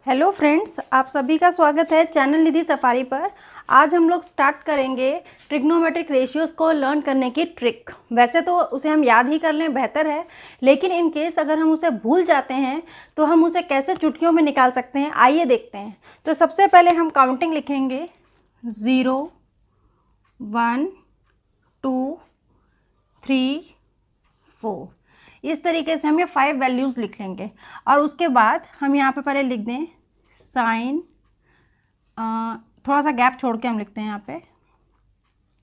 Hello friends, आप सभी का स्वागत है चैनल निधि सफारी पर। आज हम लोग स्टार्ट करेंगे ट्रिग्नोमेट्रिक रेशियोज़ को लर्न करने की ट्रिक। वैसे तो उसे हम याद ही कर लें बेहतर है, लेकिन इन केस अगर हम उसे भूल जाते हैं तो हम उसे कैसे चुटकियों में निकाल सकते हैं, आइए देखते हैं। तो सबसे पहले हम काउंटिंग लिखेंगे 0 1 2 3 4। इस तरीके से हम ये 5 वैल्यूज़ लिख लेंगे और उसके बाद हम यहाँ पे पहले लिख दें साइन, थोड़ा सा गैप छोड़ के हम लिखते हैं यहाँ पे,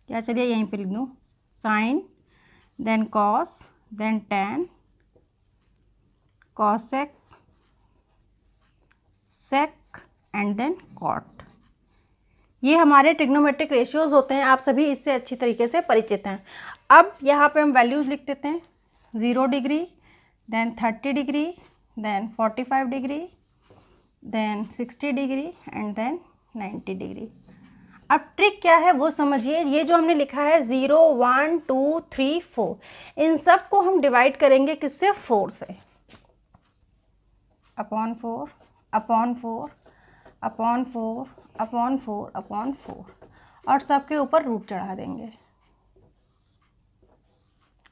क्या चलिए यहीं पे लिख दूँ sine, then cos, then tan, cosec, sec and then cot. ये हमारे ट्रिग्नोमेट्रिक रेशियोज़ होते हैं, आप सभी इससे अच्छी तरीके से परिचित हैं। अब यहाँ पे हम वैल्यूज़ लिख देते हैं 0 degree, then 30 degree, then 45 degree, then 60 degree and then 90 degree. अब ट्रिक क्या है वो समझिए। ये जो हमने लिखा है 0 1 2 3 4, इन सब को हम डिवाइड करेंगे किससे? 4 से। Upon 4 upon 4 upon 4 upon 4 upon 4 और सबके ऊपर रूट चढ़ा देंगे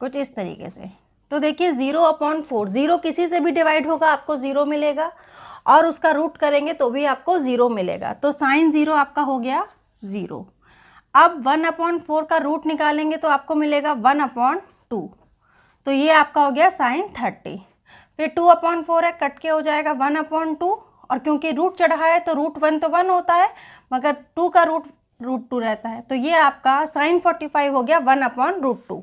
कुछ इस तरीके से। तो देखिए 0 अपॉन 4, 0 किसी से भी डिवाइड होगा आपको 0 मिलेगा और उसका रूट करेंगे तो भी आपको 0 मिलेगा। तो साइन 0 आपका हो गया 0। अब 1 अपॉन 4 का रूट निकालेंगे तो आपको मिलेगा 1 अपॉन 2, तो ये आपका हो गया साइन 30। फिर 2 अपॉन 4 है, कट के हो जाएगा 1 अपॉन 2, और क्योंकि रूट चढ़ा है तो रूट 1 तो 1 होता है, मगर 2 का रूट 2 रहता है, तो ये आपका साइन 45 हो गया 1 अपॉन रूट 2।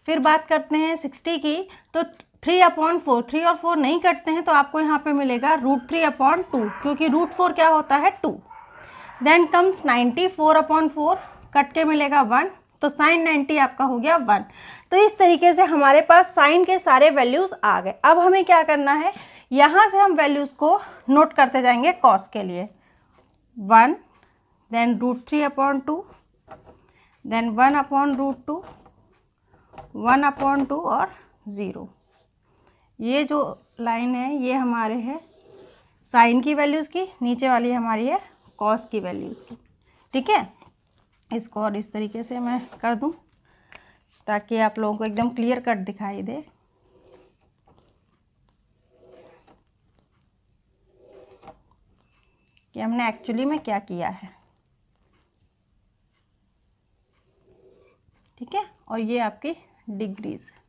फिर बात करते हैं 60 की, तो 3 अपॉन 4, 3 और 4 नहीं कटते हैं तो आपको यहाँ पे मिलेगा रूट 3 अपॉन 2, क्योंकि रूट 4 क्या होता है 2। देन कम्स 90, 4 अपॉन 4 कट के मिलेगा 1, तो साइन 90 आपका हो गया 1। तो इस तरीके से हमारे पास साइन के सारे वैल्यूज़ आ गए। अब हमें क्या करना है, यहाँ से हम वैल्यूज़ को नोट करते जाएंगे कॉस के लिए। 1, then root 3 upon 2, then 1 upon root 2, 1 upon 2 और 0। ये जो लाइन है ये हमारे है साइन की वैल्यूज़ की, नीचे वाली हमारी है कॉस की वैल्यूज़ की। ठीक है, इसको और इस तरीके से मैं कर दूं ताकि आप लोगों को एकदम क्लियर कट दिखाई दे। कि हमने एक्चुअली में क्या किया है। ठीक है, और ये आपकी डिग्रीज है।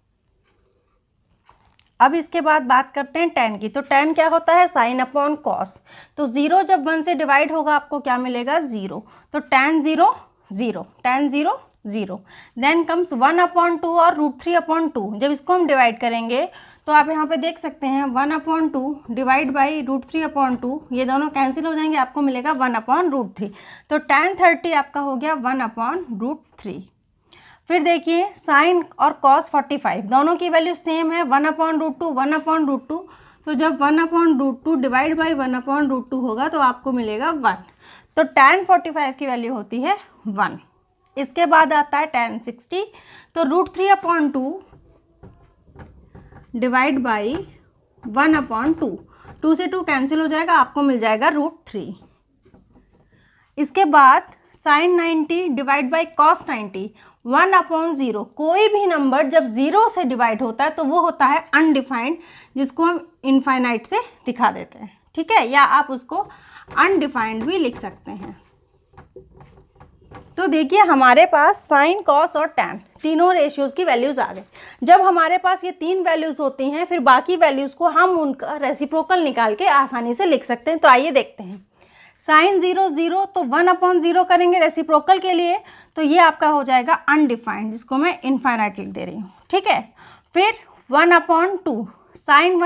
अब इसके बाद बात करते हैं tan की। तो tan क्या होता है? Sine upon cos. तो 0 जब 1 से डिवाइड होगा आपको क्या मिलेगा? 0। तो tan 0 0, tan 0 0। Then comes 1 upon 2 और रूट 3 अपॉन 2। जब इसको हम डिवाइड करेंगे तो आप यहाँ पे देख सकते हैं 1 upon 2 divide by root 3 upon 2, ये दोनों कैंसिल हो जाएंगे, आपको मिलेगा 1 अपॉन रूट 3। तो tan 30 आपका हो गया 1 अपॉन रूट 3। फिर देखिए साइन और कॉस 45, दोनों की वैल्यू सेम है, 1 अपॉन रूट 2 1 अपॉन रूट 2। तो जब 1 upon root 2 divide by 1 upon root 2 होगा तो आपको मिलेगा 1। तो tan 45 की वैल्यू होती है 1। इसके बाद आता है tan 60, तो root 3 upon 2 divide by 1 upon 2, 2 से 2 कैंसिल हो जाएगा, आपको मिल जाएगा रूट 3। इसके बाद sine 90 divide by cos 90, 1 upon 0। कोई भी नंबर जब 0 से डिवाइड होता है तो वो होता है अनडिफाइंड, जिसको हम इनफाइनाइट से दिखा देते हैं। ठीक है, या आप उसको अनडिफाइंड भी लिख सकते हैं। तो देखिए हमारे पास साइन, कॉस और टैन तीनों रेशियोज़ की वैल्यूज़ आ गए। जब हमारे पास ये 3 वैल्यूज़ होती हैं फिर बाकी वैल्यूज़ को हम उनका रेसिप्रोकल निकाल के आसानी से लिख सकते हैं। तो आइए देखते हैं। साइन 0 0, तो 1 अपॉन 0 करेंगे रेसिप्रोकल के लिए, तो ये आपका हो जाएगा अनडिफाइंड, जिसको मैं इनफाइनाइट लिख दे रही हूँ। ठीक है, फिर 1 अपॉन 2, साइन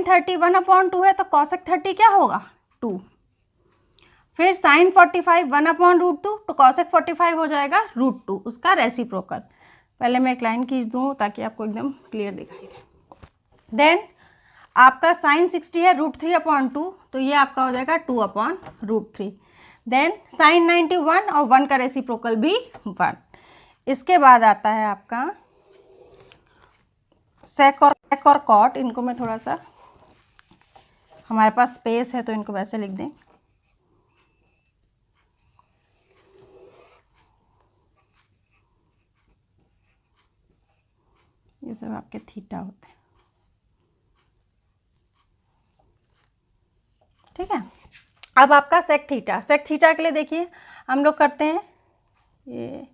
30 1 अपॉन 2 है, तो कॉसेक 30 क्या होगा? 2। फिर साइन 45 1 अपॉन रूट 2, तो कॉसेक 45 हो जाएगा रूट 2, उसका रेसिप्रोकल। पहले मैं एक लाइन खींच दूँ ताकि आपको एकदम क्लियर दिखाई दे। देन आपका साइन 60 है रूट 3 अपॉन 2, तो ये आपका हो जाएगा 2 अपॉन रूट 3। देन साइन 91 और 1 का रेसिप्रोकल भी 1। इसके बाद आता है आपका सेक और कॉट। इनको मैं थोड़ा सा हमारे पास स्पेस है तो इनको वैसे लिख दें। ये सब आपके थीटा होते हैं, ठीक है। अब आपका सेक थीटा, सेक थीटा के लिए देखिए हम लोग करते हैं ये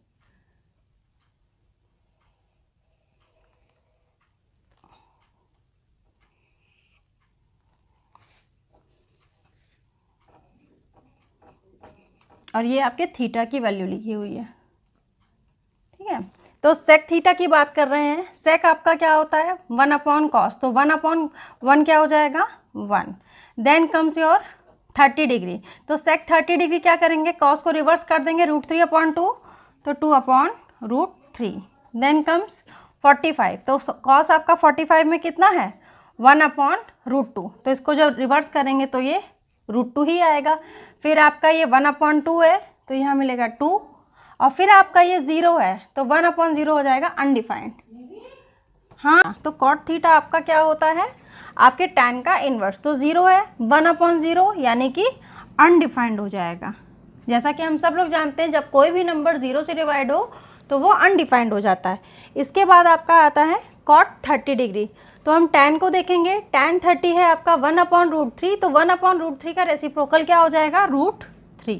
और ये आपके थीटा की वैल्यू लिखी हुई है, ठीक है। तो सेक थीटा की बात कर रहे हैं। सेक आपका क्या होता है 1/cos, तो 1/1 क्या हो जाएगा 1। देन कम्स योर 30 डिग्री, तो सेक 30 डिग्री क्या करेंगे, कॉस को रिवर्स कर देंगे √3/2, तो 2/√3। देन कम्स 45, तो कॉस आपका 45 में कितना है 1/√2, तो इसको जब रिवर्स करेंगे तो ये √2 ही आएगा। फिर आपका ये 1/2 है तो यहाँ मिलेगा 2, और फिर आपका ये 0 है तो 1/0 हो जाएगा अनडिफाइंड। हाँ, तो कॉट थीटा आपका क्या होता है आपके tan का इन्वर्स, तो 0 है 1/0 यानी कि अनडिफाइंड हो जाएगा। जैसा कि हम सब लोग जानते हैं जब कोई भी नंबर 0 से डिवाइड हो तो वो अनडिफाइंड हो जाता है। इसके बाद आपका आता है कॉट 30 डिग्री, तो हम tan को देखेंगे। tan 30 है आपका 1/√3, तो 1/√3 का रेसिप्रोकल क्या हो जाएगा √3।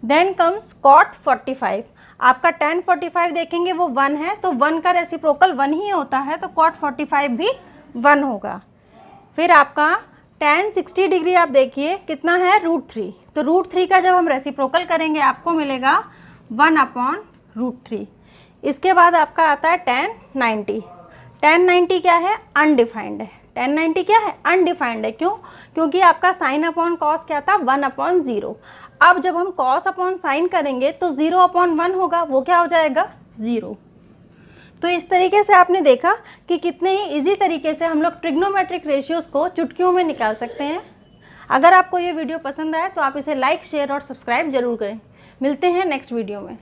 देन कम्स कॉट 45, आपका tan 45 देखेंगे वो 1 है, तो 1 का रेसिप्रोकल 1 ही होता है, तो कॉट 45 भी 1 होगा। फिर आपका tan 60 डिग्री आप देखिए कितना है √3, तो √3 का जब हम रेसिप्रोकल करेंगे आपको मिलेगा 1/√3। इसके बाद आपका आता है tan 90। tan 90 क्या है अनडिफाइंड है, tan 90 क्या है अनडिफाइंड है, क्यों, क्योंकि आपका sin/cos क्या था 1/0। अब जब हम cos/sin करेंगे तो 0/1 होगा, वो क्या हो जाएगा 0। तो इस तरीके से आपने देखा कि कितने ही इजी तरीके से हम लोग ट्रिग्नोमेट्रिक रेशियोज़ को चुटकियों में निकाल सकते हैं। अगर आपको ये वीडियो पसंद आए तो आप इसे लाइक, शेयर और सब्सक्राइब जरूर करें। मिलते हैं नेक्स्ट वीडियो में।